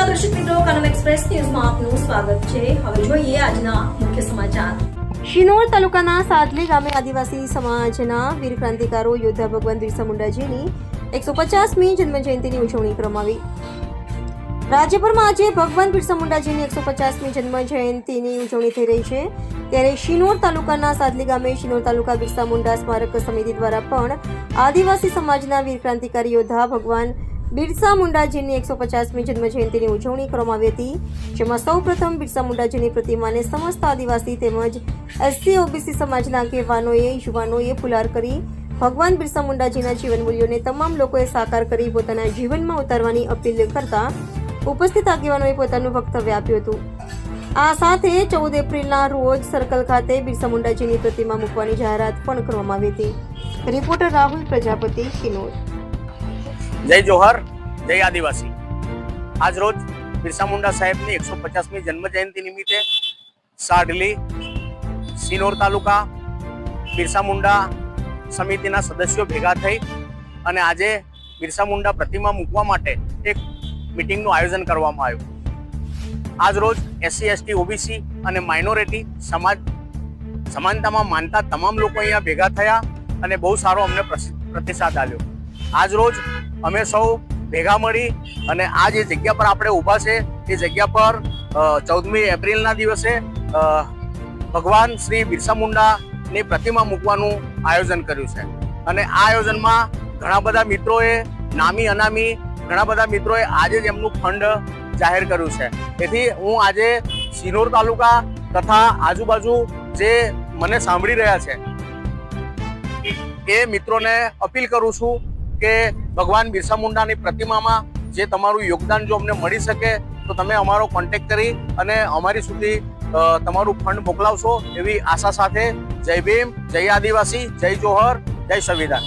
નમસ્કાર દર્શક મિત્રો, કનમ એક્સપ્રેસ ન્યૂઝમાં આપનું સ્વાગત છે। હવે જોઈએ આજના મુખ્ય સમાચાર। શિનોર તાલુકાના સાદલી ગામે આદિવાસી સમાજના વીર ક્રાંતિકારો યોદ્ધા ભગવાન બિરસા મુંડાજીની 150મી જન્મ જયંતિની ઉજવણી કરવામાં આવી। રાજ્યભરમાં આજે ભગવાન બિરસા મુંડાજીની 150મી જન્મ જયંતિની ઉજવણી થઈ રહી છે, ત્યારે શિનોર તાલુકાના સાદલી ગામે શિનોર તાલુકા બિરસા મુંડા સ્મારક સમિતિ દ્વારા પણ આદિવાસી સમાજના વીર ક્રાંતિકારી યોદ્ધા ભગવાન બિરસા મુંડાજીની 150મી જન્મ જયંતિની ઉજવણી કરવામાં આવી હતી, જેમાં સૌપ્રથમ બિરસા મુંડાજીની પ્રતિમાને સમસ્ત આદિવાસી તેમજ એસસી ઓબીસી સમાજના આગેવાનોએ યુવાનોએ ફુલાર કરી ભગવાન બિરસા મુંડાજીના જીવન મૂલ્યોને તમામ લોકોએ સાકાર કરી પોતાના જીવનમાં ઉતારવાની અપીલ કરતા ઉપસ્થિત આગેવાનોએ પોતાનું વક્તવ્ય આપ્યું હતું। આ સાથે 14 એપ્રિલના રોજ સર્કલ ખાતે બિરસા મુંડાજીની પ્રતિમા મૂકવાની જાહેરાત પણ કરવામાં આવી હતી। રિપોર્ટર રાહુલ પ્રજાપતિ, શિનોર। જય જોહર, જય આદિવાસી। આજ રોજ બિરસા મુંડા સાહેબની 150મી જન્મ જયંતિ નિમિત્તે સાડલી શિનોર તાલુકા બિરસા મુંડા સમિતિના સદસ્યો ભેગા થઈ અને આજે બિરસા મુંડા પ્રતિમા મૂકવા માટે એક મીટિંગનું આયોજન કરવામાં આવ્યું। આજ રોજ એસસી એસટી ઓબીસી અને માઇનોરિટી સમાનતામાં માનતા તમામ લોકો અહીંયા ભેગા થયા અને બહુ સારો અમને પ્રતિસાદ આવ્યો। આજ રોજ અમે સૌ ભેગા મળી અને આ જે જગ્યા પર આપણે ઊભા છે એ જગ્યા પર 14મી એપ્રિલના દિવસે ભગવાન શ્રી બિરસા મુંડાની પ્રતિમા મૂકવાનું આયોજન કર્યું છે અને આ આયોજનમાં ઘણા બધા મિત્રોએ નામી અનામી ઘણા બધા મિત્રોએ આજે જ એમનું ફંડ જાહેર કર્યું છે। તેથી હું આજે શિનોર તાલુકા તથા આજુબાજુ જે મને સાંભળી રહ્યા છે એ મિત્રોને અપીલ કરું છું કે ભગવાન બિરસા મુંડાની પ્રતિમામાં જે તમારું યોગદાન જો અમને મળી શકે તો તમે અમારો કોન્ટેક્ટ કરી અને અમારી સુધી તમારું ફંડ મોકલાવશો એવી આશા સાથે જય ભીમ, જય આદિવાસી, જય જોહર, જય સંવિધાન।